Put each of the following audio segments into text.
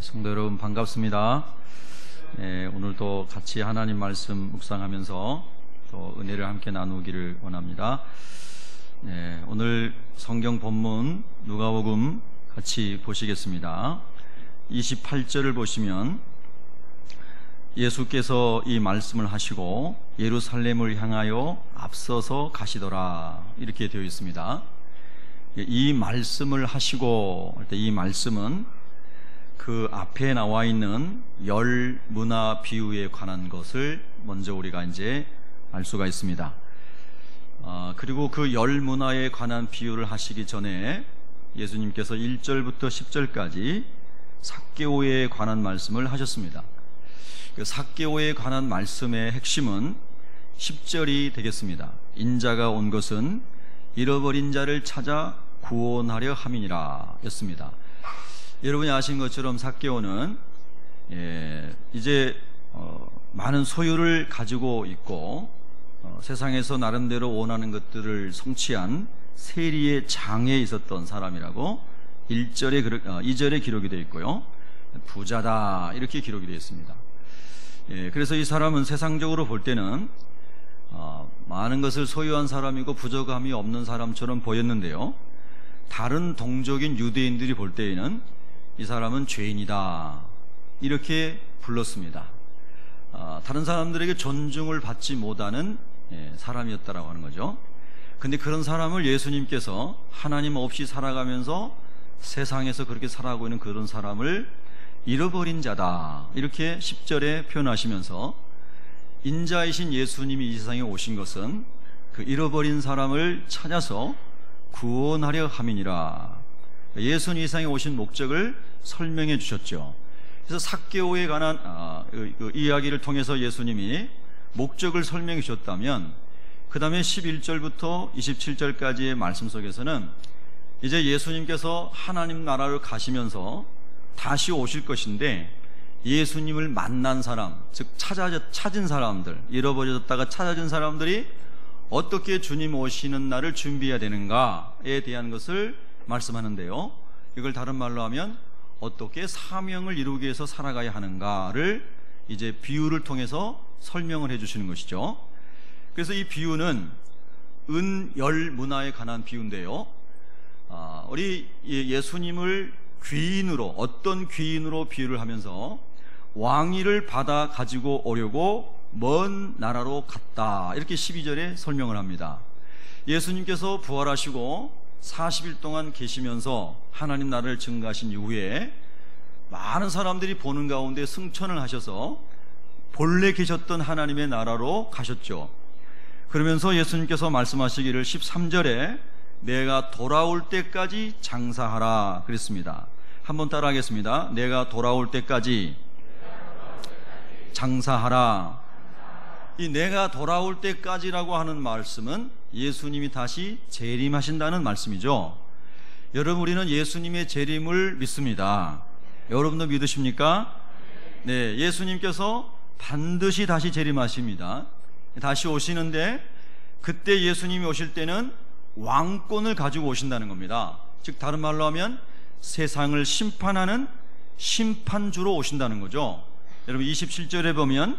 성도 여러분 반갑습니다. 오늘도 같이 하나님 말씀 묵상하면서 또 은혜를 함께 나누기를 원합니다. 오늘 성경 본문 누가복음 같이 보시겠습니다. 28절을 보시면 예수께서 이 말씀을 하시고 예루살렘을 향하여 앞서서 가시더라 이렇게 되어 있습니다. 이 말씀을 하시고 할 때 이 말씀은 그 앞에 나와 있는 열 문화 비유에 관한 것을 먼저 우리가 이제 알 수가 있습니다. 그리고 그 열 문화에 관한 비유를 하시기 전에 예수님께서 1절부터 10절까지 삭개오에 관한 말씀을 하셨습니다. 그 삭개오에 관한 말씀의 핵심은 10절이 되겠습니다. 인자가 온 것은 잃어버린 자를 찾아 구원하려 함이니라 였습니다. 여러분이 아신 것처럼 삭개오는 이제 많은 소유를 가지고 있고 세상에서 나름대로 원하는 것들을 성취한 세리의 장에 있었던 사람이라고 2절에 기록이 되어 있고요, 부자다 이렇게 기록이 되어 있습니다. 그래서 이 사람은 세상적으로 볼 때는 많은 것을 소유한 사람이고 부족함이 없는 사람처럼 보였는데요, 다른 동족인 유대인들이 볼 때에는 이 사람은 죄인이다 이렇게 불렀습니다. 다른 사람들에게 존중을 받지 못하는 사람이었다라고 하는 거죠. 근데 그런 사람을 예수님께서 하나님 없이 살아가면서 세상에서 그렇게 살아가고 있는 그런 사람을 잃어버린 자다 이렇게 10절에 표현하시면서 인자이신 예수님이 이 세상에 오신 것은 그 잃어버린 사람을 찾아서 구원하려 함이니라. 예수님 이 세상에 오신 목적을 설명해 주셨죠. 그래서 삭개오에 관한 그 이야기를 통해서 예수님이 목적을 설명해 주셨다면, 그 다음에 11절부터 27절까지의 말씀 속에서는 이제 예수님께서 하나님 나라로 가시면서 다시 오실 것인데 예수님을 만난 사람, 즉 찾은 사람들, 잃어버려졌다가 찾아진 사람들이 어떻게 주님 오시는 날을 준비해야 되는가에 대한 것을 말씀하는데요, 이걸 다른 말로 하면 어떻게 사명을 이루기 위해서 살아가야 하는가를 이제 비유를 통해서 설명을 해주시는 것이죠. 그래서 이 비유는 은열 문화에 관한 비유인데요, 우리 예수님을 귀인으로, 어떤 귀인으로 비유를 하면서 왕위를 받아 가지고 오려고 먼 나라로 갔다 이렇게 12절에 설명을 합니다. 예수님께서 부활하시고 40일 동안 계시면서 하나님 나라를 증거하신 이후에 많은 사람들이 보는 가운데 승천을 하셔서 본래 계셨던 하나님의 나라로 가셨죠. 그러면서 예수님께서 말씀하시기를 13절에 내가 돌아올 때까지 장사하라 그랬습니다. 한번 따라 하겠습니다. 내가 돌아올 때까지 장사하라. 이 내가 돌아올 때까지라고 하는 말씀은 예수님이 다시 재림하신다는 말씀이죠. 여러분, 우리는 예수님의 재림을 믿습니다. 여러분도 믿으십니까? 네, 예수님께서 반드시 다시 재림하십니다. 다시 오시는데 그때 예수님이 오실 때는 왕권을 가지고 오신다는 겁니다. 즉 다른 말로 하면 세상을 심판하는 심판주로 오신다는 거죠. 여러분 27절에 보면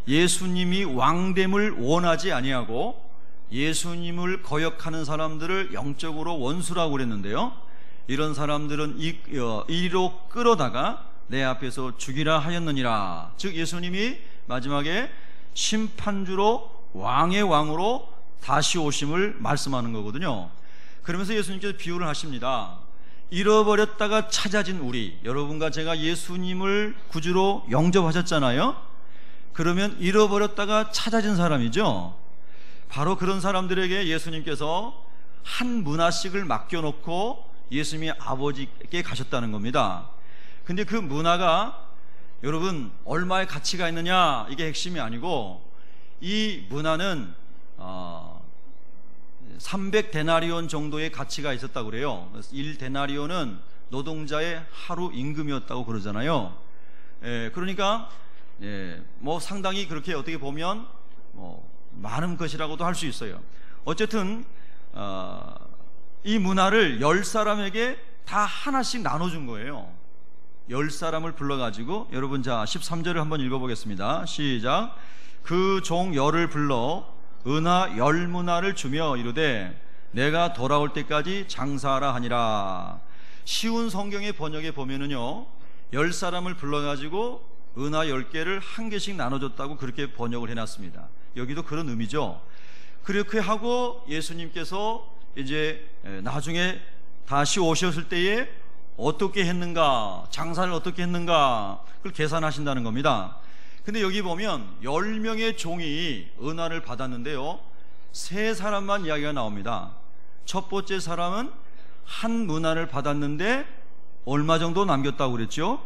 예수님이 왕됨을 원하지 아니하고 예수님을 거역하는 사람들을 영적으로 원수라고 그랬는데요, 이런 사람들은 이리로 끌어다가 내 앞에서 죽이라 하였느니라. 즉 예수님이 마지막에 심판주로 왕의 왕으로 다시 오심을 말씀하는 거거든요. 그러면서 예수님께서 비유를 하십니다. 잃어버렸다가 찾아진 우리, 여러분과 제가 예수님을 구주로 영접하셨잖아요. 그러면 잃어버렸다가 찾아진 사람이죠. 바로 그런 사람들에게 예수님께서 한 문화씩을 맡겨놓고 예수님이 아버지께 가셨다는 겁니다. 근데 그 문화가 여러분 얼마의 가치가 있느냐, 이게 핵심이 아니고 이 문화는 300데나리온 정도의 가치가 있었다고 그래요. 1데나리온은 노동자의 하루 임금이었다고 그러잖아요. 그러니까 뭐 상당히 그렇게 어떻게 보면 많은 것이라고도 할 수 있어요. 어쨌든 이 문화를 10사람에게 다 하나씩 나눠준 거예요. 10사람을 불러가지고, 여러분 자 13절을 한번 읽어보겠습니다. 시작. 그 종 10을 불러 은하 10문화를 주며 이르되 내가 돌아올 때까지 장사하라 하니라. 쉬운 성경의 번역에 보면은요, 10사람을 불러가지고 은하 10개를 한 개씩 나눠줬다고 그렇게 번역을 해놨습니다. 여기도 그런 의미죠. 그렇게 하고 예수님께서 이제 나중에 다시 오셨을 때에 어떻게 했는가, 장사를 어떻게 했는가, 그걸 계산하신다는 겁니다. 근데 여기 보면 10명의 종이 은화를 받았는데요, 3사람만 이야기가 나옵니다. 첫 번째 사람은 한 문화를 받았는데 얼마 정도 남겼다고 그랬죠?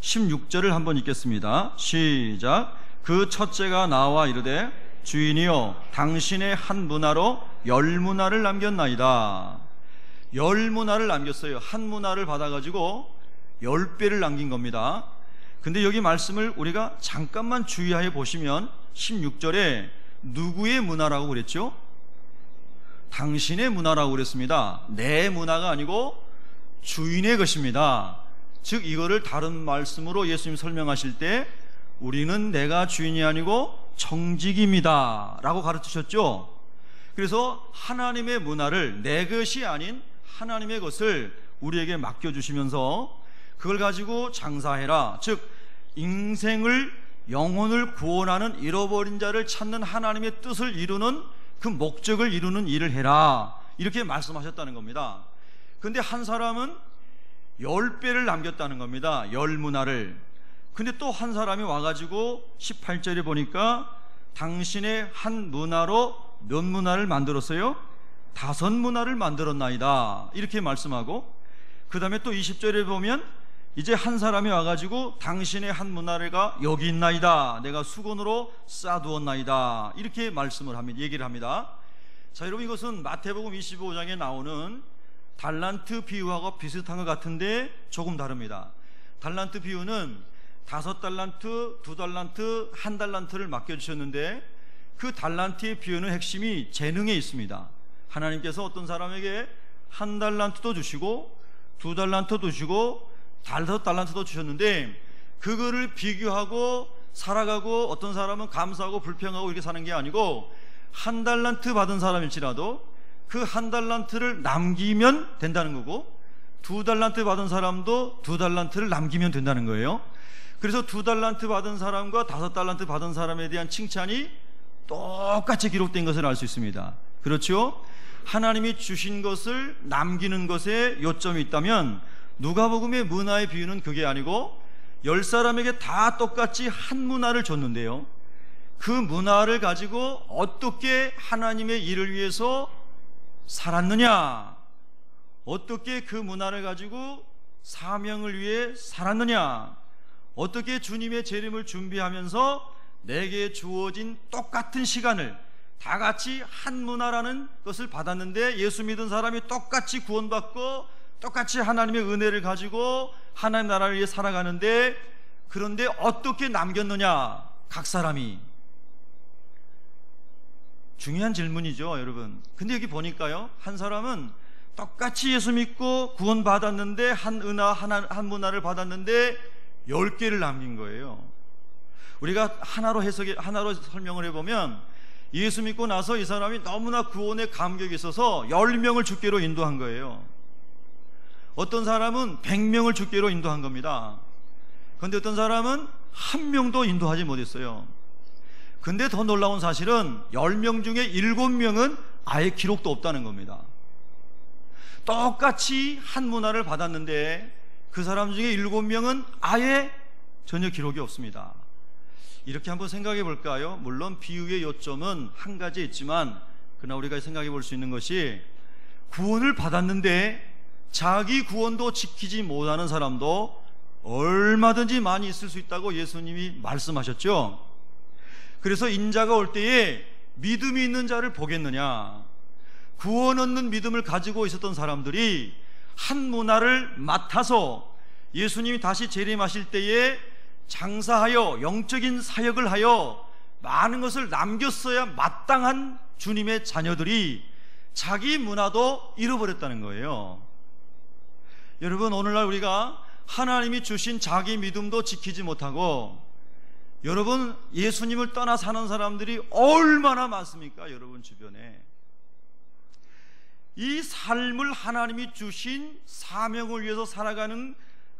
16절을 한번 읽겠습니다. 시작. 그 첫째가 나와 이르되 주인이여 당신의 한 문화로 10문화를 남겼나이다. 10문화를 남겼어요. 한 문화를 받아가지고 10배를 남긴 겁니다. 근데 여기 말씀을 우리가 잠깐만 주의하여 보시면 16절에 누구의 문화라고 그랬죠? 당신의 문화라고 그랬습니다. 내 문화가 아니고 주인의 것입니다. 즉 이거를 다른 말씀으로 예수님 설명하실 때 우리는 내가 주인이 아니고 청직입니다 라고 가르치셨죠. 그래서 하나님의 문화를, 내 것이 아닌 하나님의 것을 우리에게 맡겨주시면서 그걸 가지고 장사해라, 즉 인생을, 영혼을 구원하는 잃어버린 자를 찾는 하나님의 뜻을 이루는, 그 목적을 이루는 일을 해라, 이렇게 말씀하셨다는 겁니다. 근데 한 사람은 10배를 남겼다는 겁니다. 10문화를. 근데 또 한 사람이 와가지고 18절에 보니까 당신의 한 문화로 몇 문화를 만들었어요? 5문화를 만들었나이다, 이렇게 말씀하고, 그 다음에 또 20절에 보면 이제 한 사람이 와가지고 당신의 한 문화가 여기 있나이다, 내가 수건으로 싸두었나이다, 이렇게 말씀을 합니다. 얘기를 합니다. 자, 여러분 이것은 마태복음 25장에 나오는 달란트 비유하고 비슷한 것 같은데 조금 다릅니다. 달란트 비유는 5달란트, 2달란트, 1달란트를 맡겨주셨는데 그 달란트의 비유는 핵심이 재능에 있습니다. 하나님께서 어떤 사람에게 1달란트도 주시고 2달란트도 주시고 5달란트도 주셨는데 그거를 비교하고 살아가고, 어떤 사람은 감사하고 불평하고 이렇게 사는 게 아니고 1달란트 받은 사람일지라도 그 1달란트를 남기면 된다는 거고, 2달란트 받은 사람도 2달란트를 남기면 된다는 거예요. 그래서 2달란트 받은 사람과 5달란트 받은 사람에 대한 칭찬이 똑같이 기록된 것을 알 수 있습니다. 그렇죠? 하나님이 주신 것을 남기는 것에 요점이 있다면 누가복음의 문화의 비유는 그게 아니고 10사람에게 다 똑같이 한 문화를 줬는데요, 그 문화를 가지고 어떻게 하나님의 일을 위해서 살았느냐, 어떻게 그 문화를 가지고 사명을 위해 살았느냐, 어떻게 주님의 재림을 준비하면서 내게 주어진 똑같은 시간을 다 같이 한 문화라는 것을 받았는데, 예수 믿은 사람이 똑같이 구원받고 똑같이 하나님의 은혜를 가지고 하나님 나라를 위해 살아가는데, 그런데 어떻게 남겼느냐, 각 사람이. 중요한 질문이죠, 여러분. 근데 여기 보니까요, 한 사람은 똑같이 예수 믿고 구원받았는데, 한 은하, 한 문화를 받았는데 10개를 남긴 거예요. 우리가 하나로 설명을 해보면, 예수 믿고 나서 이 사람이 너무나 구원에 감격이 있어서 10명을 주께로 인도한 거예요. 어떤 사람은 100명을 주께로 인도한 겁니다. 그런데 어떤 사람은 1명도 인도하지 못했어요. 근데 더 놀라운 사실은 10명 중에 7명은 아예 기록도 없다는 겁니다. 똑같이 한 문화를 받았는데 그 사람 중에 7명은 아예 전혀 기록이 없습니다. 이렇게 한번 생각해 볼까요? 물론 비유의 요점은 한 가지 있지만, 그러나 우리가 생각해 볼 수 있는 것이, 구원을 받았는데 자기 구원도 지키지 못하는 사람도 얼마든지 많이 있을 수 있다고 예수님이 말씀하셨죠. 그래서 인자가 올 때에 믿음이 있는 자를 보겠느냐, 구원 얻는 믿음을 가지고 있었던 사람들이 한 문화를 맡아서 예수님이 다시 재림하실 때에 장사하여 영적인 사역을 하여 많은 것을 남겼어야 마땅한 주님의 자녀들이 자기 문화도 잃어버렸다는 거예요. 여러분, 오늘날 우리가 하나님이 주신 자기 믿음도 지키지 못하고, 여러분, 예수님을 떠나 사는 사람들이 얼마나 많습니까? 여러분 주변에. 이 삶을 하나님이 주신 사명을 위해서 살아가는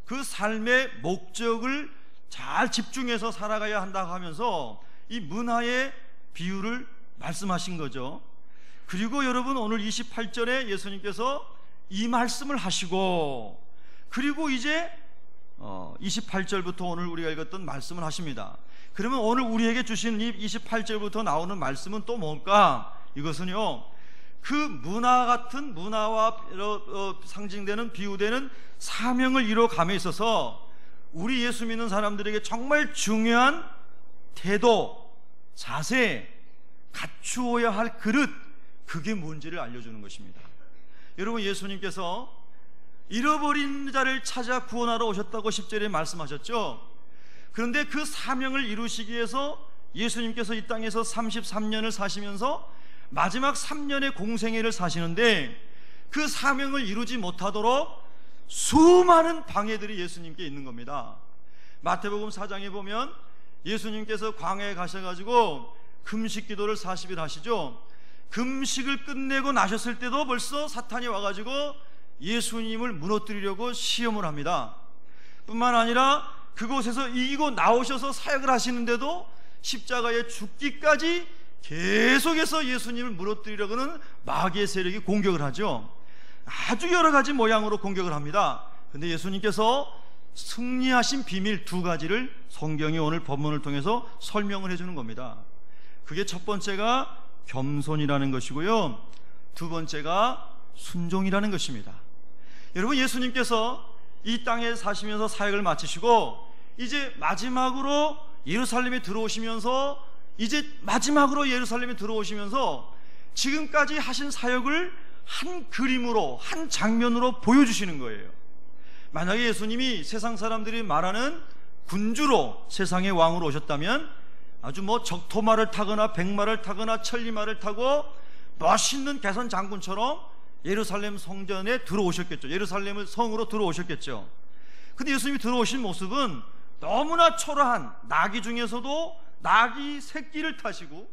그 삶의 목적을 잘 집중해서 살아가야 한다고 하면서 이 문화의 비유를 말씀하신 거죠. 그리고 여러분, 오늘 28절에 예수님께서 이 말씀을 하시고, 그리고 이제 28절부터 오늘 우리가 읽었던 말씀을 하십니다. 그러면 오늘 우리에게 주신 이 28절부터 나오는 말씀은 또 뭘까? 이것은요, 그 문화 같은, 문화와 상징되는, 비유되는 사명을 이뤄감에 있어서 우리 예수 믿는 사람들에게 정말 중요한 태도, 자세, 갖추어야 할 그릇, 그게 뭔지를 알려주는 것입니다. 여러분, 예수님께서 잃어버린 자를 찾아 구원하러 오셨다고 10절에 말씀하셨죠. 그런데 그 사명을 이루시기 위해서 예수님께서 이 땅에서 33년을 사시면서 마지막 3년의 공생애를 사시는데, 그 사명을 이루지 못하도록 수많은 방해들이 예수님께 있는 겁니다. 마태복음 4장에 보면 예수님께서 광야에 가셔가지고 금식 기도를 40일 하시죠. 금식을 끝내고 나셨을 때도 벌써 사탄이 와가지고 예수님을 무너뜨리려고 시험을 합니다. 뿐만 아니라 그곳에서 이기고 나오셔서 사역을 하시는데도 십자가에 죽기까지 계속해서 예수님을 무너뜨리려고는 마귀의 세력이 공격을 하죠. 아주 여러 가지 모양으로 공격을 합니다. 그런데 예수님께서 승리하신 비밀 두 가지를 성경이 오늘 본문을 통해서 설명을 해주는 겁니다. 그게 첫 번째가 겸손이라는 것이고요, 두 번째가 순종이라는 것입니다. 여러분, 예수님께서 이 땅에 사시면서 사역을 마치시고 이제 마지막으로 예루살렘에 들어오시면서 지금까지 하신 사역을 한 그림으로, 한 장면으로 보여주시는 거예요. 만약에 예수님이 세상 사람들이 말하는 군주로, 세상의 왕으로 오셨다면 아주 적토마를 타거나 백마를 타거나 천리마를 타고 멋있는 개선 장군처럼 예루살렘 성전에 들어오셨겠죠. 예루살렘을 성으로 들어오셨겠죠. 근데 예수님이 들어오신 모습은 너무나 초라한, 나귀 중에서도 나귀 새끼를 타시고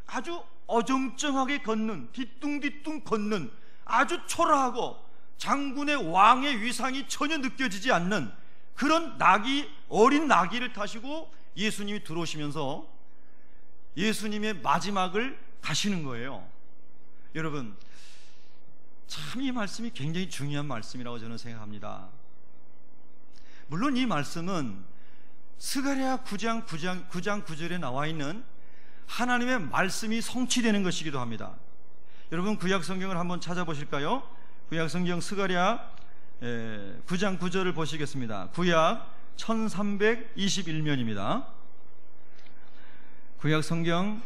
아주 어정쩡하게 걷는, 뒤뚱뒤뚱 걷는, 아주 초라하고 장군의, 왕의 위상이 전혀 느껴지지 않는 그런 어린 나귀를 타시고 예수님이 들어오시면서 예수님의 마지막을 가시는 거예요. 여러분, 참 이 말씀이 굉장히 중요한 말씀이라고 저는 생각합니다. 물론 이 말씀은 스가랴 9장 9절에 나와 있는 하나님의 말씀이 성취되는 것이기도 합니다. 여러분, 구약 성경을 한번 찾아보실까요? 구약 성경 스가랴 9장 9절을 보시겠습니다. 구약 1321면입니다. 구약 성경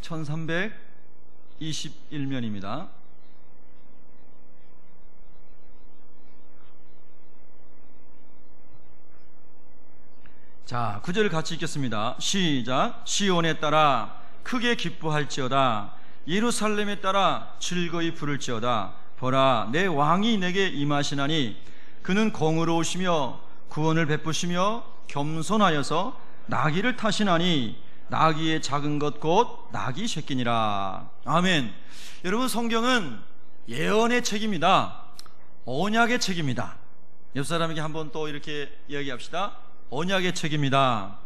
1321면입니다. 자, 9절 같이 읽겠습니다. 시작. 시온에 따라 크게 기뻐할지어다. 예루살렘에 따라 즐거이 부를지어다. 보라, 내 왕이 내게 임하시나니 그는 공의로우시며 구원을 베푸시며 겸손하여서 나귀를 타시나니 나귀의 작은 것 곧 나귀 새끼니라. 아멘. 여러분, 성경은 예언의 책입니다. 언약의 책입니다. 옆 사람에게 한번 또 이렇게 이야기합시다. 언약의 책입니다.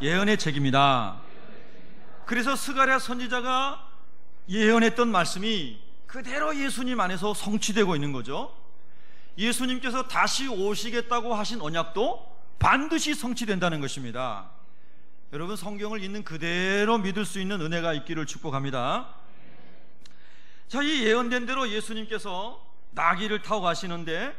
예언의 책입니다. 그래서 스가랴 선지자가 예언했던 말씀이 그대로 예수님 안에서 성취되고 있는 거죠. 예수님께서 다시 오시겠다고 하신 언약도 반드시 성취된다는 것입니다. 여러분, 성경을 있는 그대로 믿을 수 있는 은혜가 있기를 축복합니다. 자, 이 예언된 대로 예수님께서 나귀를 타고 가시는데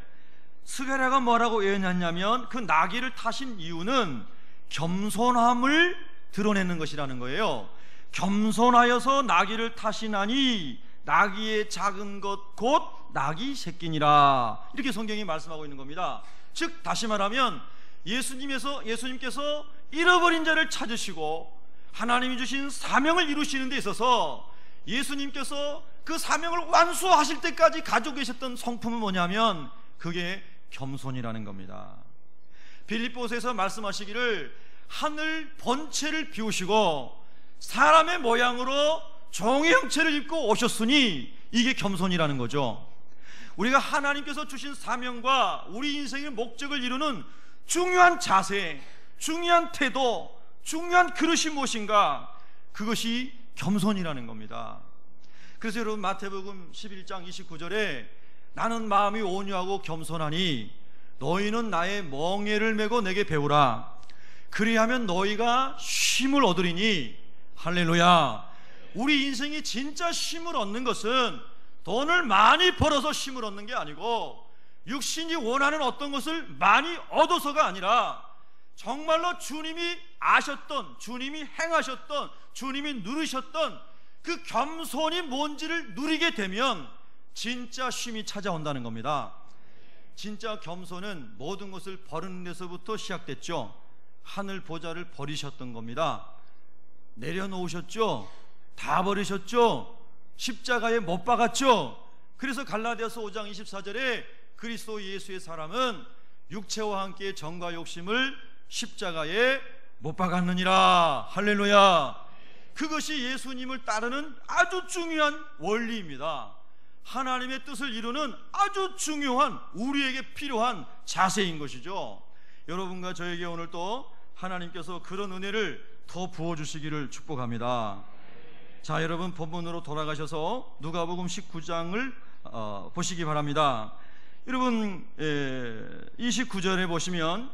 스가랴가 뭐라고 예언했냐면 그 나귀를 타신 이유는 겸손함을 드러내는 것이라는 거예요. 겸손하여서 나귀를 타시나니 나귀의 작은 것 곧 나귀 새끼니라. 이렇게 성경이 말씀하고 있는 겁니다. 즉, 다시 말하면 예수님께서 잃어버린 자를 찾으시고 하나님이 주신 사명을 이루시는 데 있어서 예수님께서 그 사명을 완수하실 때까지 가지고 계셨던 성품은 뭐냐면 그게 겸손이라는 겁니다. 빌립보서에서 말씀하시기를 하늘 본체를 비우시고 사람의 모양으로 종의 형체를 입고 오셨으니 이게 겸손이라는 거죠. 우리가 하나님께서 주신 사명과 우리 인생의 목적을 이루는 중요한 자세, 중요한 태도, 중요한 그릇이 무엇인가? 그것이 겸손이라는 겁니다. 그래서 여러분 마태복음 11장 29절에 나는 마음이 온유하고 겸손하니 너희는 나의 멍에를 메고 내게 배우라. 그리하면 너희가 쉼을 얻으리니. 할렐루야. 우리 인생이 진짜 쉼을 얻는 것은 돈을 많이 벌어서 쉼을 얻는 게 아니고 육신이 원하는 어떤 것을 많이 얻어서가 아니라 정말로 주님이 아셨던, 주님이 행하셨던, 주님이 누리셨던 그 겸손이 뭔지를 누리게 되면 진짜 쉼이 찾아온다는 겁니다. 진짜 겸손은 모든 것을 버리는 데서부터 시작됐죠. 하늘 보좌를 버리셨던 겁니다. 내려놓으셨죠. 다 버리셨죠. 십자가에 못 박았죠. 그래서 갈라디아서 5장 24절에 그리스도 예수의 사람은 육체와 함께 정과 욕심을 십자가에 못 박았느니라. 할렐루야. 그것이 예수님을 따르는 아주 중요한 원리입니다. 하나님의 뜻을 이루는 아주 중요한, 우리에게 필요한 자세인 것이죠. 여러분과 저에게 오늘 또 하나님께서 그런 은혜를 더 부어주시기를 축복합니다. 자, 여러분 본문으로 돌아가셔서 누가복음 19장을 보시기 바랍니다. 여러분 29절에 보시면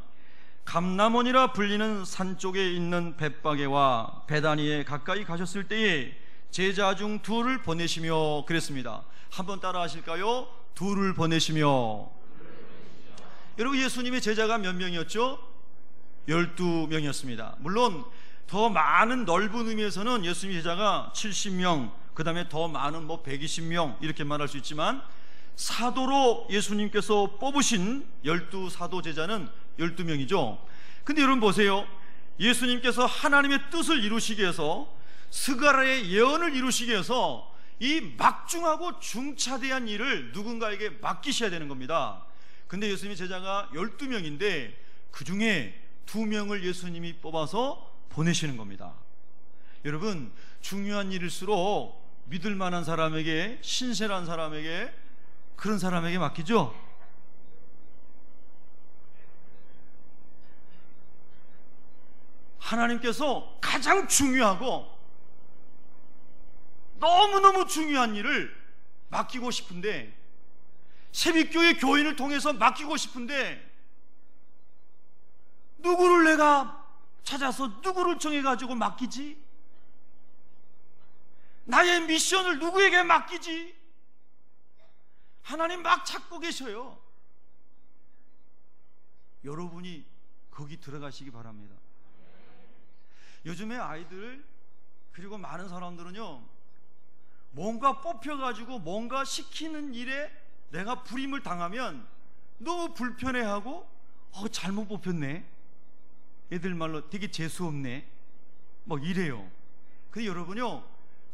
감람원이라 불리는 산 쪽에 있는 벳바게와 베다니에 가까이 가셨을 때에 제자 중 둘을 보내시며 그랬습니다. 한번 따라 하실까요? 둘을 보내시며. 여러분 예수님의 제자가 몇 명이었죠? 12명이었습니다. 물론 더 많은 넓은 의미에서는 예수님의 제자가 70명, 그 다음에 더 많은 120명 이렇게 말할 수 있지만 사도로 예수님께서 뽑으신 12사도 제자는 12명이죠. 근데 여러분 보세요. 예수님께서 하나님의 뜻을 이루시기 위해서, 스가랴의 예언을 이루시기 위해서 이 막중하고 중차대한 일을 누군가에게 맡기셔야 되는 겁니다. 근데 예수님의 제자가 12명인데 그 중에 2명을 예수님이 뽑아서 보내시는 겁니다. 여러분 중요한 일일수록 믿을 만한 사람에게, 신실한 사람에게, 그런 사람에게 맡기죠. 하나님께서 가장 중요하고 너무너무 중요한 일을 맡기고 싶은데, 새벽교회 교인을 통해서 맡기고 싶은데 누구를 내가 찾아서 누구를 정해가지고 맡기지? 나의 미션을 누구에게 맡기지? 하나님 막 찾고 계셔요. 여러분이 거기 들어가시기 바랍니다. 요즘에 아이들 그리고 많은 사람들은요, 뭔가 뽑혀가지고 뭔가 시키는 일에 내가 불임을 당하면 너무 불편해하고 잘못 뽑혔네, 애들 말로 되게 재수없네, 뭐 이래요. 근데 여러분요,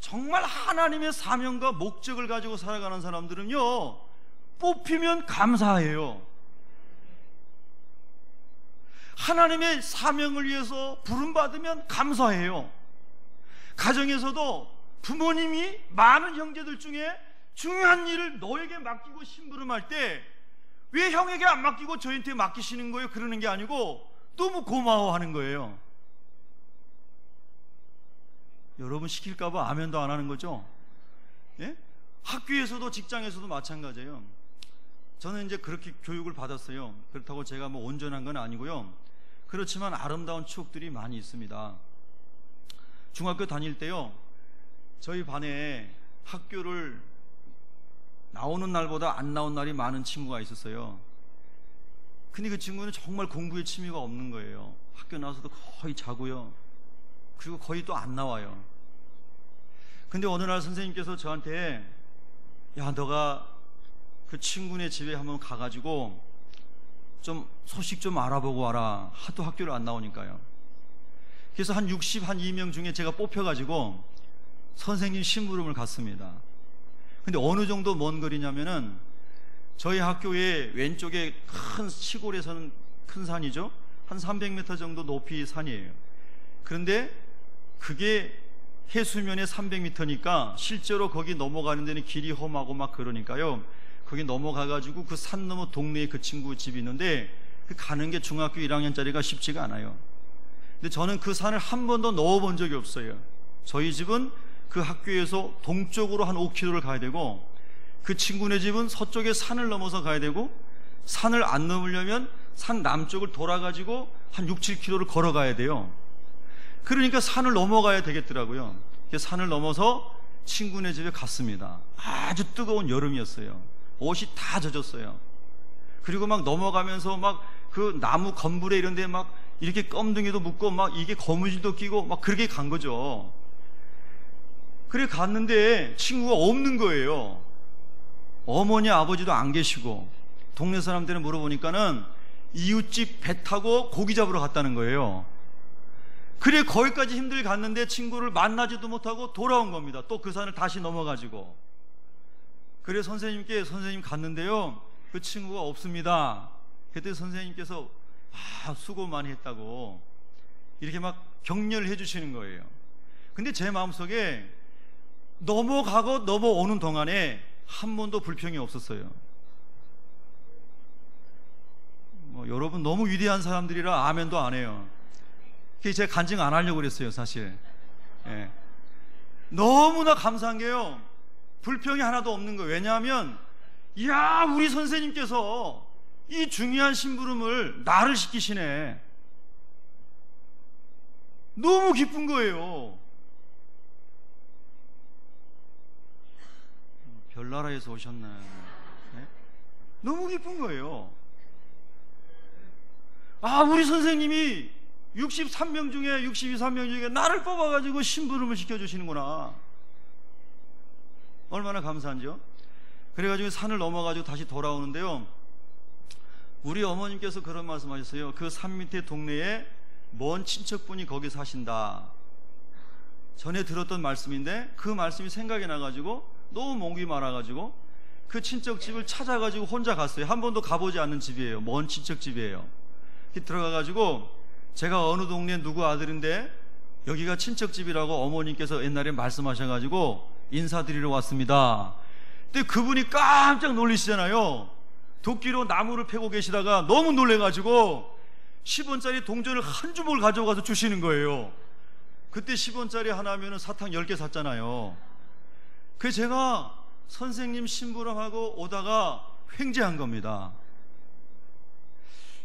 정말 하나님의 사명과 목적을 가지고 살아가는 사람들은요, 뽑히면 감사해요. 하나님의 사명을 위해서 부름받으면 감사해요. 가정에서도 부모님이 많은 형제들 중에 중요한 일을 너에게 맡기고 심부름할 때 왜 형에게 안 맡기고 저한테 맡기시는 거예요? 그러는 게 아니고 너무 고마워하는 거예요. 여러분 시킬까봐 아멘도 안 하는 거죠? 예? 학교에서도 직장에서도 마찬가지예요. 저는 이제 그렇게 교육을 받았어요. 그렇다고 제가 뭐 온전한 건 아니고요. 그렇지만 아름다운 추억들이 많이 있습니다. 중학교 다닐 때요, 저희 반에 학교를 나오는 날보다 안 나온 날이 많은 친구가 있었어요. 근데 그 친구는 정말 공부에 취미가 없는 거예요. 학교 나와서도 거의 자고요, 그리고 거의 또 안 나와요. 근데 어느 날 선생님께서 저한테, 야, 너가 그 친구네 집에 한번 가가지고 좀 소식 좀 알아보고 와라. 하도 학교를 안 나오니까요. 그래서 한 62명 중에 제가 뽑혀가지고 선생님 심부름을 갔습니다. 근데 어느 정도 먼 거리냐면은 저희 학교의 왼쪽에 큰 시골에서는 큰 산이죠. 한 300m 정도 높이 산이에요. 그런데 그게 해수면에 300m니까 실제로 거기 넘어가는 데는 길이 험하고 막 그러니까요, 거기 넘어가가지고 그 산 너머 동네에 그 친구 집이 있는데 그 가는 게 중학교 1학년짜리가 쉽지가 않아요. 근데 저는 그 산을 한 번도 넣어본 적이 없어요. 저희 집은 그 학교에서 동쪽으로 한 5km를 가야 되고, 그 친구네 집은 서쪽에 산을 넘어서 가야 되고, 산을 안 넘으려면 산 남쪽을 돌아가지고 한 6, 7km를 걸어가야 돼요. 그러니까 산을 넘어가야 되겠더라고요. 그래서 산을 넘어서 친구네 집에 갔습니다. 아주 뜨거운 여름이었어요. 옷이 다 젖었어요. 그리고 막 넘어가면서 막 그 나무 건불에 이런 데 막 이렇게 껌둥이도 묶고 막 이게 거무줄도 끼고 막 그렇게 간 거죠. 그래 갔는데 친구가 없는 거예요. 어머니 아버지도 안 계시고, 동네 사람들은 물어보니까는 이웃집 배 타고 고기 잡으러 갔다는 거예요. 그래 거기까지 힘들게 갔는데 친구를 만나지도 못하고 돌아온 겁니다. 또 그 산을 다시 넘어가지고. 그래 선생님께, 선생님 갔는데요 그 친구가 없습니다. 그때 선생님께서 수고 많이 했다고 이렇게 막 격려를 해주시는 거예요. 근데 제 마음속에 넘어가고 넘어오는 동안에 한 번도 불평이 없었어요. 여러분 너무 위대한 사람들이라 아멘도 안 해요. 그게 제가 간증 안 하려고 그랬어요 사실. 예. 너무나 감사한 게요, 불평이 하나도 없는 거예요. 왜냐하면 이야 우리 선생님께서 이 중요한 심부름을 나를 시키시네. 너무 기쁜 거예요. 별나라에서 오셨네. 네? 너무 기쁜 거예요. 우리 선생님이 63명 중에 62명 중에 나를 뽑아가지고 심부름을 시켜주시는구나. 얼마나 감사한지요. 그래가지고 산을 넘어가지고 다시 돌아오는데요, 우리 어머님께서 그런 말씀하셨어요. 그 산 밑에 동네에 먼 친척분이 거기 사신다. 전에 들었던 말씀인데 그 말씀이 생각이 나가지고 너무 목이 말아가지고 그 친척집을 찾아가지고 혼자 갔어요. 한 번도 가보지 않는 집이에요. 먼 친척집이에요. 들어가가지고 제가 어느 동네 누구 아들인데 여기가 친척집이라고 어머님께서 옛날에 말씀하셔가지고 인사드리러 왔습니다. 근데 그분이 깜짝 놀리시잖아요. 도끼로 나무를 패고 계시다가 너무 놀래가지고 10원짜리 동전을 한 주먹을 가져가서 주시는 거예요. 그때 10원짜리 하나면 사탕 10개 샀잖아요. 그래서 제가 선생님 심부름하고 오다가 횡재한 겁니다.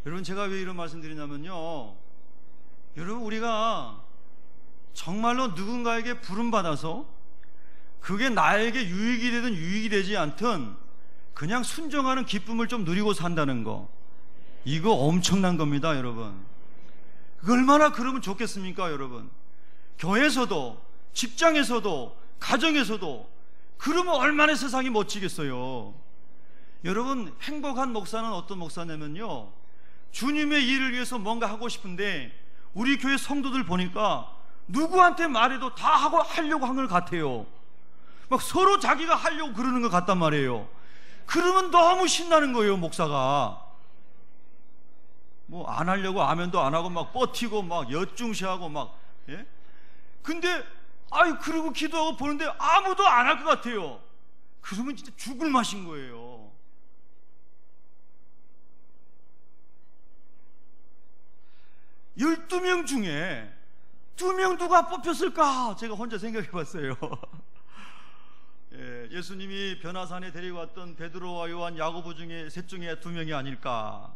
여러분 제가 왜 이런 말씀 드리냐면요, 여러분 우리가 정말로 누군가에게 부름받아서 그게 나에게 유익이 되든 유익이 되지 않든 그냥 순종하는 기쁨을 좀 누리고 산다는 거, 이거 엄청난 겁니다 여러분. 얼마나 그러면 좋겠습니까 여러분. 교회에서도 직장에서도 가정에서도 그러면 얼마나 세상이 멋지겠어요. 여러분 행복한 목사는 어떤 목사냐면요, 주님의 일을 위해서 뭔가 하고 싶은데 우리 교회 성도들 보니까 누구한테 말해도 다 하려고 하는 것 같아요. 막 서로 자기가 하려고 그러는 것 같단 말이에요. 그러면 너무 신나는 거예요 목사가. 뭐 안 하려고 아멘도 안 하고 막 버티고 막 엿중시하고 막, 예? 근데 그러고 기도하고 보는데 아무도 안 할 것 같아요. 그러면 진짜 죽을 맛인 거예요. 열두 명 중에 2명 누가 뽑혔을까? 제가 혼자 생각해 봤어요. 예수님이 변화산에 데리고 왔던 베드로와 요한, 야고보 중에 셋 중에 2명이 아닐까?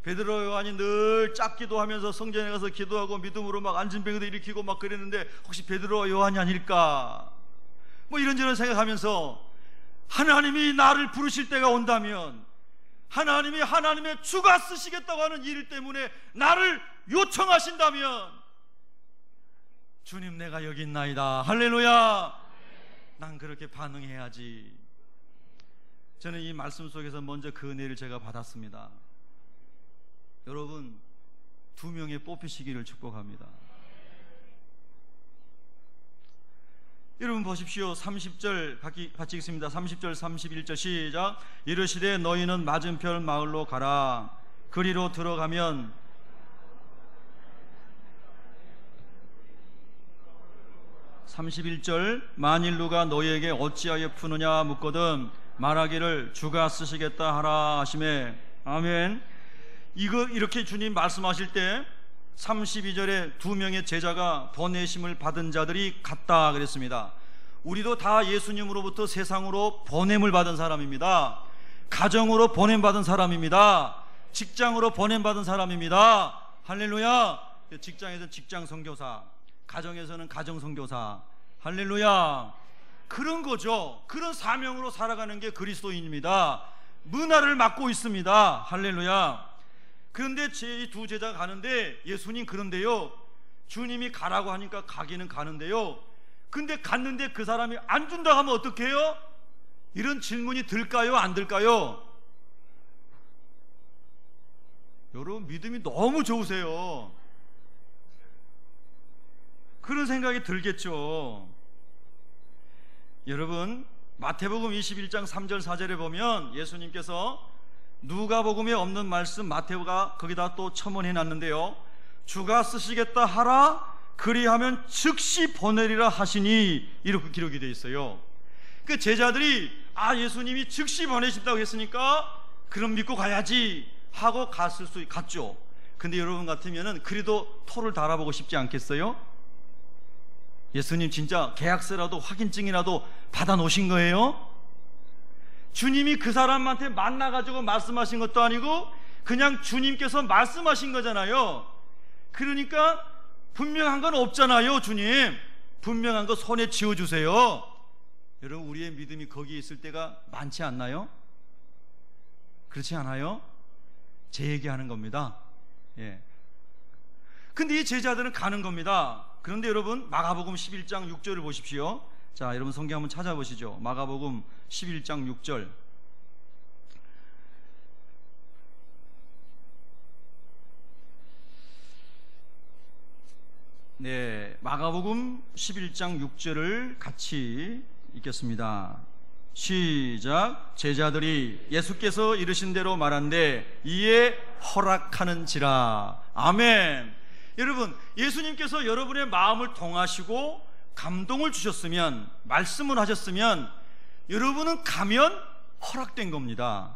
베드로와 요한이 늘 짝기도 하면서 성전에 가서 기도하고 믿음으로 막 안진뱅이도 일으키고 막 그랬는데 혹시 베드로와 요한이 아닐까? 뭐 이런저런 생각하면서 하나님이 나를 부르실 때가 온다면, 하나님이 하나님의 주가 쓰시겠다고 하는 일 때문에 나를 요청하신다면, 주님 내가 여기 있나이다, 할렐루야, 난 그렇게 반응해야지. 저는 이 말씀 속에서 먼저 그 은혜를 제가 받았습니다. 여러분 2명의 뽑히시기를 축복합니다. 여러분 보십시오. 30절 같이 읽습니다. 30절 31절 시작. 이르시되 너희는 맞은편 마을로 가라. 그리로 들어가면 (31절) 만일 누가 너희에게 어찌하여 푸느냐 묻거든 말하기를 주가 쓰시겠다 하라 하시매. 아멘. 이렇게 주님 말씀하실 때 32절에 2명의 제자가 보내심을 받은 자들이 같다 그랬습니다. 우리도 다 예수님으로부터 세상으로 보냄을 받은 사람입니다. 가정으로 보냄받은 사람입니다. 직장으로 보냄받은 사람입니다. 할렐루야. 직장에서는 직장 선교사, 가정에서는 가정 선교사. 할렐루야. 그런 거죠. 그런 사명으로 살아가는 게 그리스도인입니다. 문화를 맡고 있습니다. 할렐루야. 그런데 제 두 제자가 가는데 예수님 그런데요, 주님이 가라고 하니까 가기는 가는데요, 근데 갔는데 그 사람이 안 준다 하면 어떻게 해요? 이런 질문이 들까요? 안 들까요? 여러분 믿음이 너무 좋으세요. 그런 생각이 들겠죠. 여러분 마태복음 21장 3절 4절에 보면 예수님께서 누가복음에 없는 말씀 마태오가 거기다 또 첨언해 놨는데요, 주가 쓰시겠다 하라 그리하면 즉시 보내리라 하시니, 이렇게 기록이 되어 있어요. 그 제자들이 예수님이 즉시 보내신다고 했으니까 그럼 믿고 가야지 하고 갔죠. 근데 여러분 같으면은 그래도 토를 달아보고 싶지 않겠어요? 예수님 진짜 계약서라도 확인증이라도 받아 놓으신 거예요? 주님이 그 사람한테 만나가지고 말씀하신 것도 아니고 그냥 주님께서 말씀하신 거잖아요. 그러니까 분명한 건 없잖아요. 주님 분명한 거 손에 쥐어주세요. 여러분 우리의 믿음이 거기에 있을 때가 많지 않나요? 그렇지 않아요? 제 얘기하는 겁니다. 예. 근데 이 제자들은 가는 겁니다. 그런데 여러분 마가복음 11장 6절을 보십시오. 자, 여러분 성경 한번 찾아보시죠. 마가복음 11장 6절. 네, 마가복음 11장 6절을 같이 읽겠습니다. 시작. 제자들이 예수께서 이르신 대로 말한대 이에 허락하는지라. 아멘. 여러분 예수님께서 여러분의 마음을 통하시고 감동을 주셨으면, 말씀을 하셨으면 여러분은 가면 허락된 겁니다.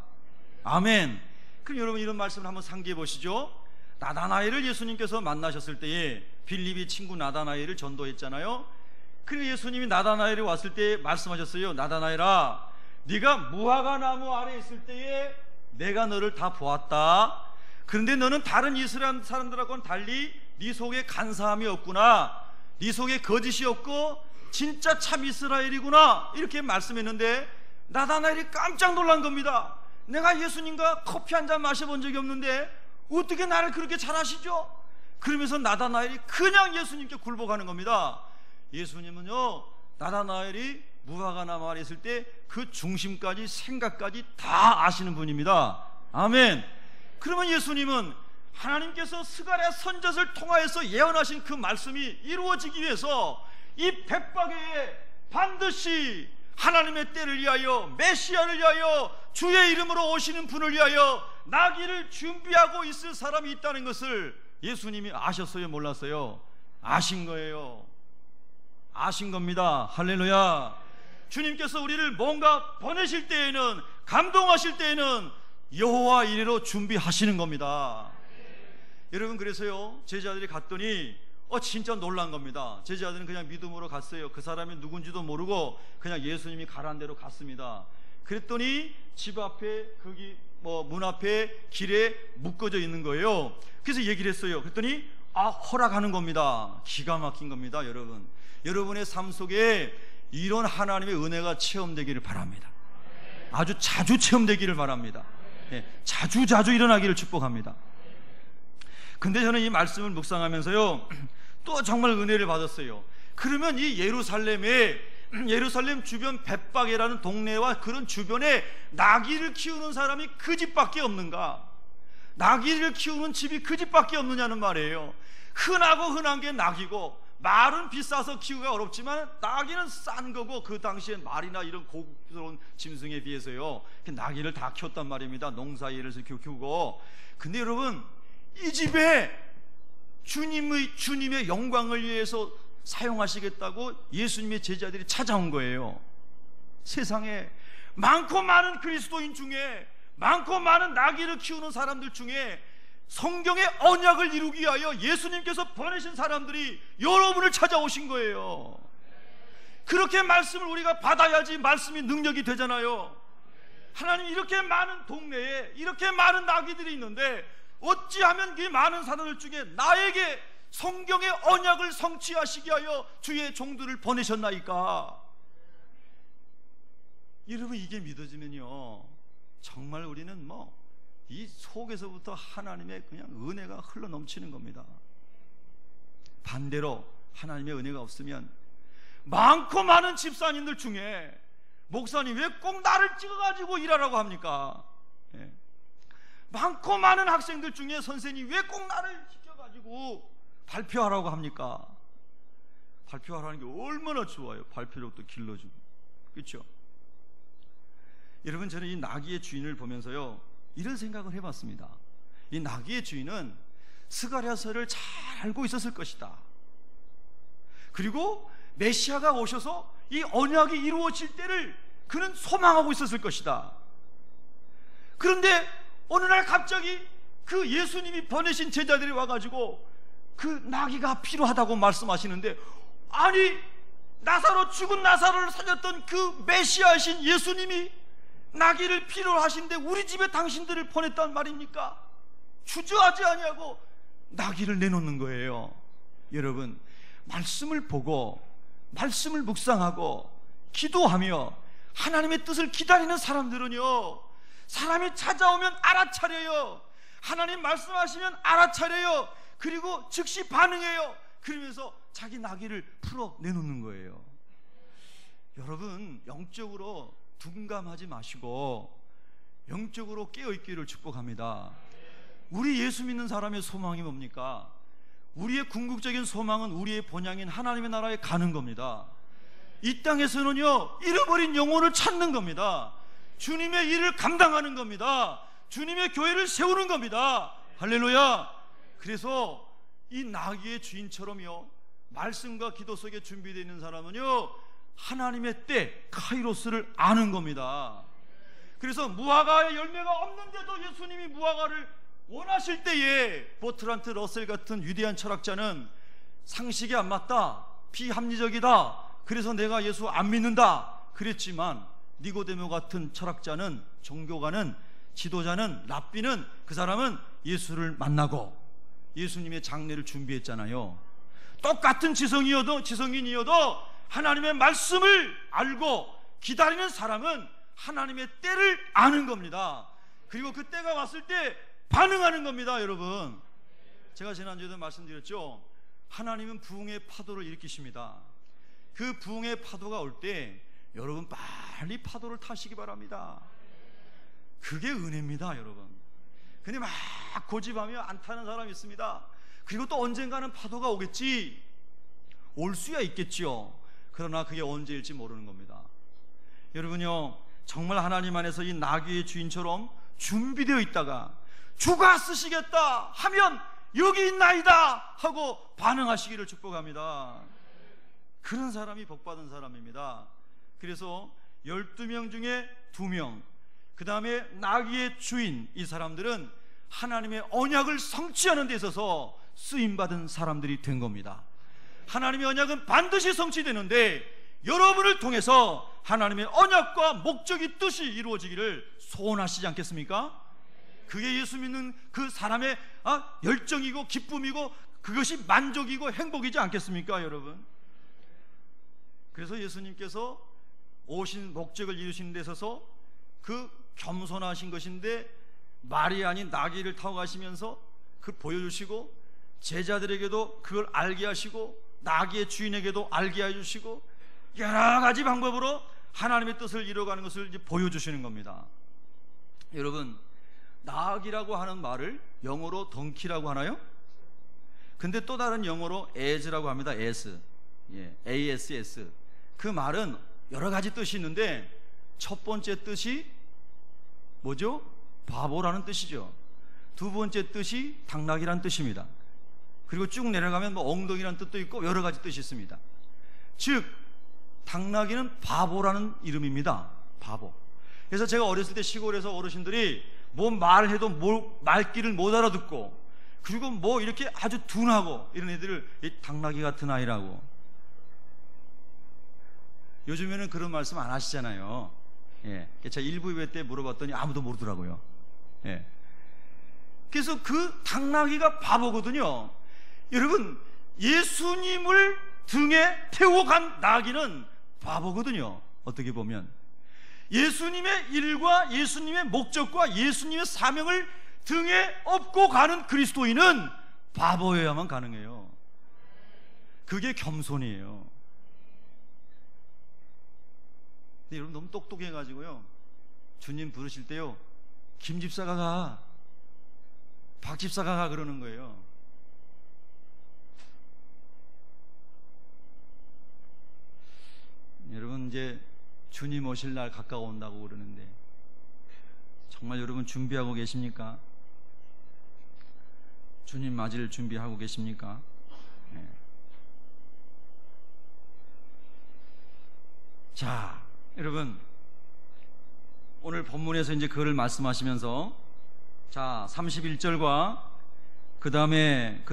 아멘. 그럼 여러분 이런 말씀을 한번 상기해 보시죠. 나다나엘을 예수님께서 만나셨을 때에 빌립이 친구 나다나엘을 전도했잖아요. 그리고 예수님이 나다나엘이 왔을 때 말씀하셨어요. 나다나엘아, 네가 무화과 나무 아래 있을 때에 내가 너를 다 보았다. 그런데 너는 다른 이스라엘 사람들하고는 달리 네 속에 간사함이 없구나. 네 속에 거짓이 없고 진짜 참 이스라엘이구나. 이렇게 말씀했는데 나다나엘이 깜짝 놀란 겁니다. 내가 예수님과 커피 한 잔 마셔본 적이 없는데 어떻게 나를 그렇게 잘 아시죠? 그러면서 나다나엘이 그냥 예수님께 굴복하는 겁니다. 예수님은요, 나다나엘이 무화과 나무 아래 있을 때 그 중심까지 생각까지 다 아시는 분입니다. 아멘. 그러면 예수님은 하나님께서 스가랴 선지자를 통하여서 예언하신 그 말씀이 이루어지기 위해서 이 벳박에 반드시 하나님의 때를 위하여, 메시아를 위하여, 주의 이름으로 오시는 분을 위하여 나기를 준비하고 있을 사람이 있다는 것을 예수님이 아셨어요? 몰랐어요? 아신 거예요. 아신 겁니다. 할렐루야. 주님께서 우리를 뭔가 보내실 때에는, 감동하실 때에는 여호와 이레로 준비하시는 겁니다. 여러분 그래서요, 제자들이 갔더니 진짜 놀란 겁니다. 제자들은 그냥 믿음으로 갔어요. 그 사람이 누군지도 모르고 그냥 예수님이 가라는 대로 갔습니다. 그랬더니 집 앞에 거기 문 앞에 길에 묶어져 있는 거예요. 그래서 얘기를 했어요. 그랬더니 허락하는 겁니다. 기가 막힌 겁니다. 여러분의 삶 속에 이런 하나님의 은혜가 체험되기를 바랍니다. 아주 자주 체험되기를 바랍니다. 자주 일어나기를 축복합니다. 근데 저는 이 말씀을 묵상하면서요, 또 정말 은혜를 받았어요. 그러면 이 예루살렘 주변 벳박이라는 동네와 그런 주변에 나귀를 키우는 사람이 그 집밖에 없는가? 나귀를 키우는 집이 그 집밖에 없느냐는 말이에요. 흔하고 흔한 게 나귀고 말은 비싸서 키우기가 어렵지만 나귀는 싼 거고, 그 당시에 말이나 이런 고급스러운 짐승에 비해서요, 나귀를 다 키웠단 말입니다. 농사일을 키우고. 근데 여러분, 이 집에 주님의 영광을 위해서 사용하시겠다고 예수님의 제자들이 찾아온 거예요. 세상에 많고 많은 그리스도인 중에, 많고 많은 나귀를 키우는 사람들 중에 성경의 언약을 이루기 위하여 예수님께서 보내신 사람들이 여러분을 찾아오신 거예요. 그렇게 말씀을 우리가 받아야지 말씀이 능력이 되잖아요. 하나님, 이렇게 많은 동네에 이렇게 많은 나귀들이 있는데 어찌하면 그 많은 사람들 중에 나에게 성경의 언약을 성취하시기 위하여 주의 종들을 보내셨나이까? 여러분, 이게 믿어지면요, 정말 우리는 이 속에서부터 하나님의 그냥 은혜가 흘러 넘치는 겁니다. 반대로 하나님의 은혜가 없으면 많고 많은 집사님들 중에, 목사님 왜 꼭 나를 찍어가지고 일하라고 합니까? 많고 많은 학생들 중에 선생님 왜 꼭 나를 시켜가지고 발표하라고 합니까? 발표하라는 게 얼마나 좋아요. 발표력도 길러주고, 그렇죠? 여러분, 저는 이 나귀의 주인을 보면서요, 이런 생각을 해봤습니다. 이 나귀의 주인은 스가랴서를 잘 알고 있었을 것이다. 그리고 메시아가 오셔서 이 언약이 이루어질 때를 그는 소망하고 있었을 것이다. 그런데 어느 날 갑자기 그 예수님이 보내신 제자들이 와가지고 그 나귀가 필요하다고 말씀하시는데, 아니, 죽은 나사로를 살렸던 그 메시아이신 예수님이 나귀를 필요로 하신데 우리 집에 당신들을 보냈단 말입니까? 주저하지 아니하고 나귀를 내놓는 거예요. 여러분, 말씀을 보고 말씀을 묵상하고 기도하며 하나님의 뜻을 기다리는 사람들은요, 사람이 찾아오면 알아차려요. 하나님 말씀하시면 알아차려요. 그리고 즉시 반응해요. 그러면서 자기 나귀를 풀어 내놓는 거예요. 여러분, 영적으로 둔감하지 마시고 영적으로 깨어있기를 축복합니다. 우리 예수 믿는 사람의 소망이 뭡니까? 우리의 궁극적인 소망은 우리의 본향인 하나님의 나라에 가는 겁니다. 이 땅에서는요, 잃어버린 영혼을 찾는 겁니다. 주님의 일을 감당하는 겁니다. 주님의 교회를 세우는 겁니다. 할렐루야. 그래서 이 나귀의 주인처럼요, 말씀과 기도 속에 준비되어 있는 사람은요, 하나님의 때 카이로스를 아는 겁니다. 그래서 무화과의 열매가 없는데도 예수님이 무화과를 원하실 때에 버트란트 러셀 같은 위대한 철학자는 상식에 안 맞다, 비합리적이다, 그래서 내가 예수 안 믿는다 그랬지만, 니고데모 같은 철학자는, 종교가는, 지도자는, 랍비는, 그 사람은 예수를 만나고 예수님의 장례를 준비했잖아요. 똑같은 지성인이어도 하나님의 말씀을 알고 기다리는 사람은 하나님의 때를 아는 겁니다. 그리고 그 때가 왔을 때 반응하는 겁니다. 여러분, 제가 지난주에도 말씀드렸죠. 하나님은 부흥의 파도를 일으키십니다. 그 부흥의 파도가 올 때 여러분 빨리 파도를 타시기 바랍니다. 그게 은혜입니다, 여러분. 근데 막 고집하며 안 타는 사람이 있습니다. 그리고 또 언젠가는 파도가 오겠지, 올 수야 있겠지요. 그러나 그게 언제일지 모르는 겁니다. 여러분요, 정말 하나님 안에서 이 나귀의 주인처럼 준비되어 있다가 주가 쓰시겠다 하면 여기 있나이다 하고 반응하시기를 축복합니다. 그런 사람이 복받은 사람입니다. 그래서 12명 중에 2명, 그 다음에 나귀의 주인, 이 사람들은 하나님의 언약을 성취하는 데 있어서 쓰임받은 사람들이 된 겁니다. 하나님의 언약은 반드시 성취되는데 여러분을 통해서 하나님의 언약과 목적이, 뜻이 이루어지기를 소원하시지 않겠습니까? 그게 예수 믿는 그 사람의 열정이고 기쁨이고 그것이 만족이고 행복이지 않겠습니까, 여러분? 그래서 예수님께서 오신 목적을 이루시는 데 있어서 그 겸손하신 것인데 말이 아닌 나귀를 타고 가시면서 그 보여주시고, 제자들에게도 그걸 알게 하시고, 나귀의 주인에게도 알게 해주시고, 여러 가지 방법으로 하나님의 뜻을 이루어가는 것을 이제 보여주시는 겁니다. 여러분, 나귀라고 하는 말을 영어로 덩키라고 하나요? 근데 또 다른 영어로 as라고 합니다. as. 예, ass. 그 말은 여러 가지 뜻이 있는데 첫 번째 뜻이 뭐죠? 바보라는 뜻이죠. 두 번째 뜻이 당나귀라는 뜻입니다. 그리고 쭉 내려가면 뭐 엉덩이라는 뜻도 있고 여러 가지 뜻이 있습니다. 즉 당나귀는 바보라는 이름입니다. 바보. 그래서 제가 어렸을 때 시골에서 어르신들이 뭐 말해도 말귀를 못 알아듣고, 그리고 뭐 이렇게 아주 둔하고 이런 애들을 이 당나귀 같은 아이라고. 요즘에는 그런 말씀 안 하시잖아요. 예. 제가 일부 예배 때 물어봤더니 아무도 모르더라고요. 예. 그래서 그 당나귀가 바보거든요. 여러분, 예수님을 등에 태우고 간 나귀는 바보거든요. 어떻게 보면 예수님의 일과 예수님의 목적과 예수님의 사명을 등에 업고 가는 그리스도인은 바보여야만 가능해요. 그게 겸손이에요. 근데 여러분 너무 똑똑해가지고요, 주님 부르실 때요, 김 집사가 가, 박 집사가 가 그러는 거예요. 여러분 이제 주님 오실 날 가까워온다고 그러는데 정말 여러분 준비하고 계십니까? 주님 맞을 준비하고 계십니까? 네. 자, 여러분 오늘 본문에서 이제 그거를 말씀하시면서 자 31절과 그 다음에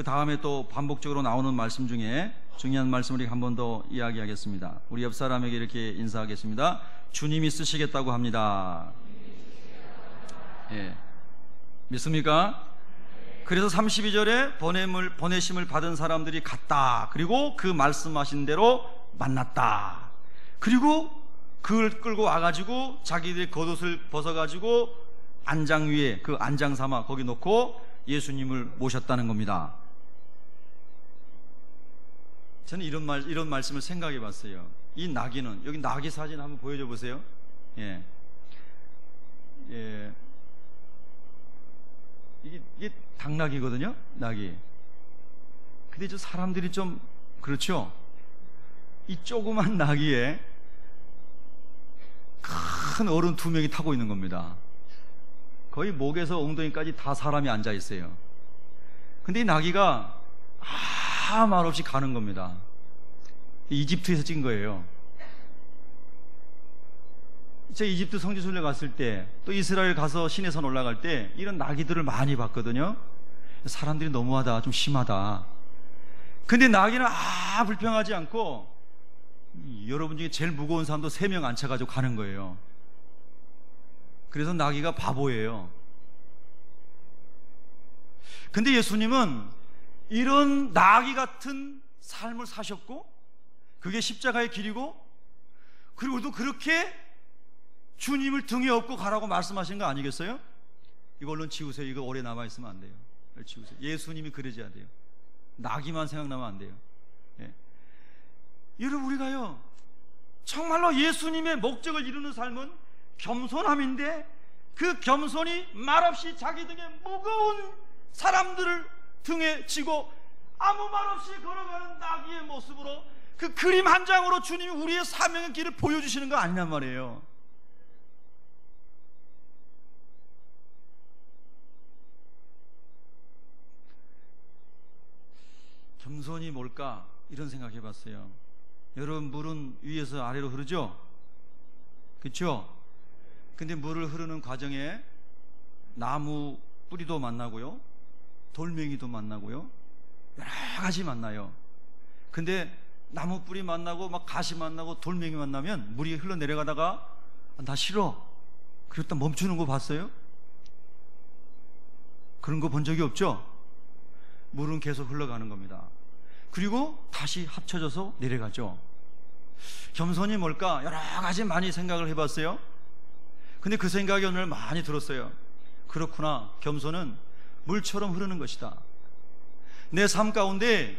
또 반복적으로 나오는 말씀 중에 중요한 말씀을 한 번 더 이야기하겠습니다. 우리 옆 사람에게 이렇게 인사하겠습니다. 주님이 쓰시겠다고 합니다. 예. 믿습니까? 그래서 32절에 보내심을 받은 사람들이 갔다. 그리고 그 말씀하신 대로 만났다. 그리고 그걸 끌고 와가지고 자기들의 겉옷을 벗어가지고 안장 위에 그 안장 삼아 거기 놓고 예수님을 모셨다는 겁니다. 저는 이런 말씀을 생각해 봤어요. 이 나귀는, 여기 나귀 사진 한번 보여줘 보세요. 예. 예. 이게 당나귀거든요, 나귀. 근데 저 사람들이 좀, 그렇죠? 이 조그만 나귀에 큰 어른 2명이 타고 있는 겁니다. 거의 목에서 엉덩이까지 다 사람이 앉아 있어요. 근데 이 나귀가 아무 말 없이 가는 겁니다. 이집트에서 찍은 거예요. 제가 이집트 성지순례 갔을 때, 또 이스라엘 가서 시내산 올라갈 때 이런 나귀들을 많이 봤거든요. 사람들이 너무하다, 좀 심하다. 근데 나귀는 불평하지 않고 여러분 중에 제일 무거운 사람도 3명 앉혀가지고 가는 거예요. 그래서 나귀가 바보예요. 근데 예수님은 이런 나귀 같은 삶을 사셨고, 그게 십자가의 길이고, 그리고 또 그렇게 주님을 등에 업고 가라고 말씀하신 거 아니겠어요? 이거 얼른 지우세요. 이거 오래 남아있으면 안 돼요. 지우세요. 예수님이 그러셔야 돼요. 나귀만 생각나면 안 돼요. 예. 여러분, 우리가요 정말로 예수님의 목적을 이루는 삶은 겸손함인데, 그 겸손이 말없이 자기 등에 무거운 사람들을 등에 지고 아무 말 없이 걸어가는 나귀의 모습으로, 그 그림 한 장으로 주님이 우리의 사명의 길을 보여주시는 거 아니란 말이에요. 겸손이 뭘까? 이런 생각 해봤어요. 여러분, 물은 위에서 아래로 흐르죠? 그렇죠? 근데 물을 흐르는 과정에 나무 뿌리도 만나고요, 돌멩이도 만나고요, 여러 가지 만나요. 근데 나무 뿌리 만나고 막 가시 만나고 돌멩이 만나면 물이 흘러내려가다가 나 싫어, 그랬다 멈추는 거 봤어요? 그런 거 본 적이 없죠? 물은 계속 흘러가는 겁니다. 그리고 다시 합쳐져서 내려가죠. 겸손이 뭘까? 여러 가지 많이 생각을 해봤어요. 근데 그 생각이 오늘 많이 들었어요. 그렇구나, 겸손은 물처럼 흐르는 것이다. 내 삶 가운데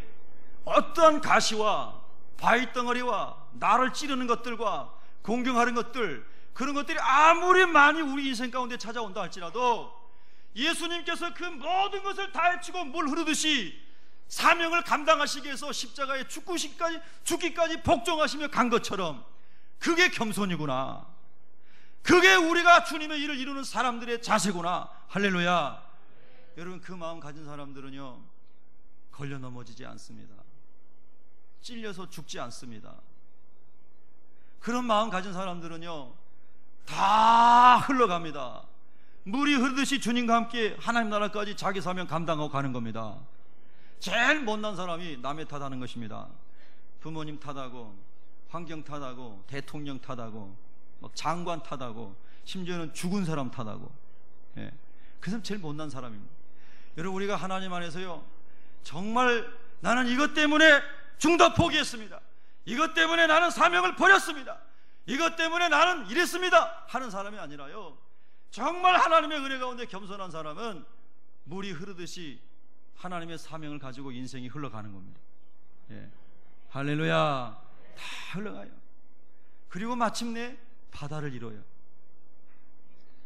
어떠한 가시와 바위덩어리와 나를 찌르는 것들과 공경하는 것들, 그런 것들이 아무리 많이 우리 인생 가운데 찾아온다 할지라도 예수님께서 그 모든 것을 다 헤치고 물 흐르듯이 사명을 감당하시기 위해서 십자가에 죽기까지 복종하시며 간 것처럼, 그게 겸손이구나. 그게 우리가 주님의 일을 이루는 사람들의 자세구나. 할렐루야. 여러분, 그 마음 가진 사람들은요, 걸려 넘어지지 않습니다. 찔려서 죽지 않습니다. 그런 마음 가진 사람들은요, 다 흘러갑니다. 물이 흐르듯이 주님과 함께 하나님 나라까지 자기 사명 감당하고 가는 겁니다. 제일 못난 사람이 남의 탓하는 것입니다. 부모님 탓하고, 환경 탓하고, 대통령 탓하고, 막 장관 탓하고, 심지어는 죽은 사람 탓하고. 예. 그 사람 제일 못난 사람입니다. 여러분, 우리가 하나님 안에서요, 정말 나는 이것 때문에 중도 포기했습니다, 이것 때문에 나는 사명을 버렸습니다, 이것 때문에 나는 이랬습니다 하는 사람이 아니라요, 정말 하나님의 은혜 가운데 겸손한 사람은 물이 흐르듯이 하나님의 사명을 가지고 인생이 흘러가는 겁니다. 예. 할렐루야. 다 흘러가요. 그리고 마침내 바다를 이뤄요.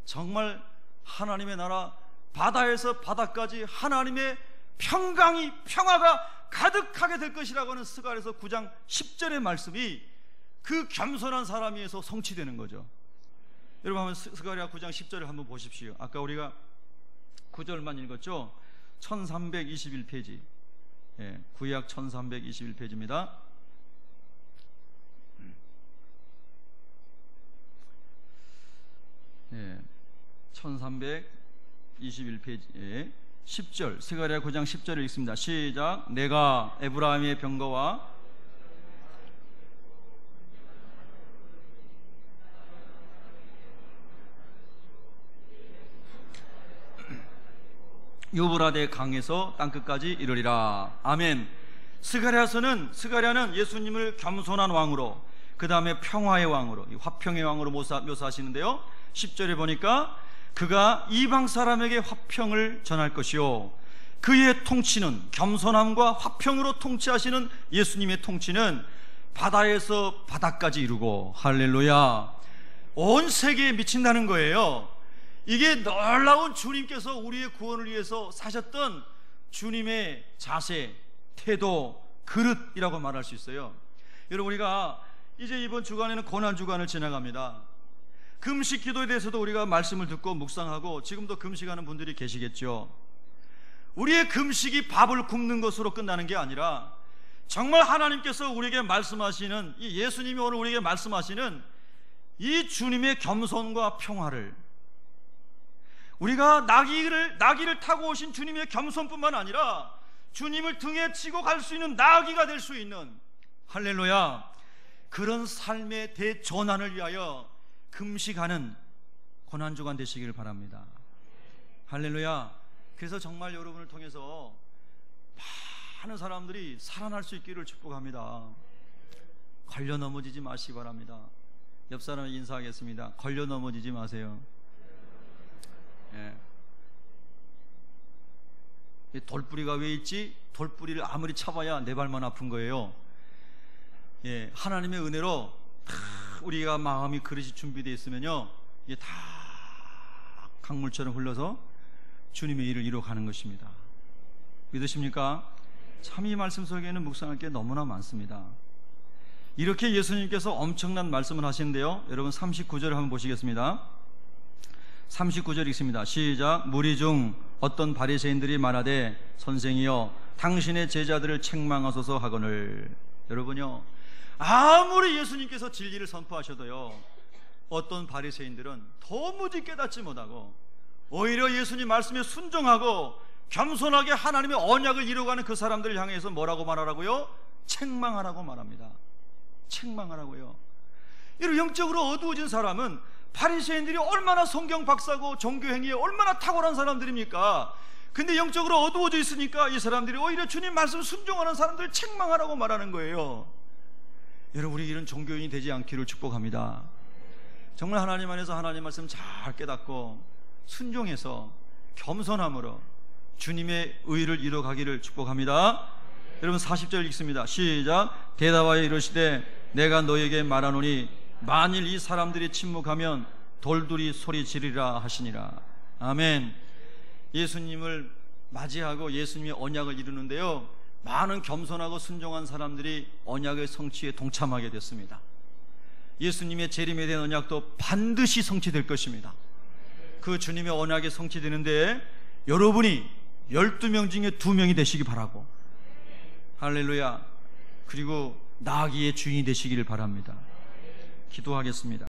정말 하나님의 나라, 바다에서 바다까지 하나님의 평화가 가득하게 될 것이라고 하는 스가랴서 9장 10절의 말씀이 그 겸손한 사람에 의해서 성취되는 거죠. 여러분, 한번 스가랴 9장 10절을 한번 보십시오. 아까 우리가 9절만 읽었죠? 1321페이지. 예, 구약 1321페이지입니다. 예, 1321페이지에 10절, 스가랴 9장 10절을 읽습니다. 시작. 내가 에브라임의 병거와 유브라데 강에서 땅끝까지 이르리라. 아멘. 스가랴는 예수님을 겸손한 왕으로, 그 다음에 평화의 왕으로, 화평의 왕으로 묘사하시는데요, 10절에 보니까 그가 이방 사람에게 화평을 전할 것이요, 그의 통치는, 겸손함과 화평으로 통치하시는 예수님의 통치는 바다에서 바다까지 이루고, 할렐루야, 온 세계에 미친다는 거예요. 이게 놀라운 주님께서 우리의 구원을 위해서 사셨던 주님의 자세, 태도, 그릇이라고 말할 수 있어요. 여러분, 우리가 이제 이번 주간에는 고난주간을 지나갑니다. 금식 기도에 대해서도 우리가 말씀을 듣고 묵상하고, 지금도 금식하는 분들이 계시겠죠. 우리의 금식이 밥을 굶는 것으로 끝나는 게 아니라, 정말 하나님께서 우리에게 말씀하시는, 이 예수님이 오늘 우리에게 말씀하시는 이 주님의 겸손과 평화를, 우리가 나귀를 타고 오신 주님의 겸손뿐만 아니라 주님을 등에 지고 갈 수 있는 나귀가 될 수 있는, 할렐루야, 그런 삶의 대전환을 위하여 금식하는 고난주간 되시기를 바랍니다. 할렐루야. 그래서 정말 여러분을 통해서 많은 사람들이 살아날 수 있기를 축복합니다. 걸려 넘어지지 마시기 바랍니다. 옆 사람에 인사하겠습니다. 걸려 넘어지지 마세요. 예. 돌뿌리가 왜 있지? 돌뿌리를 아무리 차봐야 내 발만 아픈 거예요. 예, 하나님의 은혜로 다 우리가 마음이 그릇이 준비되어 있으면요, 이게 다 강물처럼 흘러서 주님의 일을 이루어가는 것입니다. 믿으십니까? 참 이 말씀 속에는 묵상할 게 너무나 많습니다. 이렇게 예수님께서 엄청난 말씀을 하시는데요, 여러분 39절을 한번 보시겠습니다. 39절 읽습니다. 시작. 무리 중 어떤 바리새인들이 말하되 선생이여 당신의 제자들을 책망하소서 하거늘. 여러분요, 아무리 예수님께서 진리를 선포하셔도요, 어떤 바리새인들은 도무지 깨닫지 못하고 오히려 예수님 말씀에 순종하고 겸손하게 하나님의 언약을 이루어가는 그 사람들을 향해서 뭐라고 말하라고요? 책망하라고 말합니다. 책망하라고요. 이런 영적으로 어두워진 사람은, 바리새인들이 얼마나 성경 박사고 종교 행위에 얼마나 탁월한 사람들입니까? 근데 영적으로 어두워져 있으니까 이 사람들이 오히려 주님 말씀 순종하는 사람들을 책망하라고 말하는 거예요. 여러분, 우리 이런 종교인이 되지 않기를 축복합니다. 정말 하나님 안에서 하나님 말씀 잘 깨닫고 순종해서 겸손함으로 주님의 의를 이뤄가기를 축복합니다. 여러분 40절 읽습니다. 시작. 대답하여 이르시되 내가 너에게 말하노니 만일 이 사람들이 침묵하면 돌들이 소리 지르리라 하시니라. 아멘. 예수님을 맞이하고 예수님의 언약을 이루는데요, 많은 겸손하고 순종한 사람들이 언약의 성취에 동참하게 됐습니다. 예수님의 재림에 대한 언약도 반드시 성취될 것입니다. 그 주님의 언약이 성취되는데 여러분이 12명 중에 2명이 되시기 바라고, 할렐루야. 그리고 나아기의 주인이 되시기를 바랍니다. 기도하겠습니다.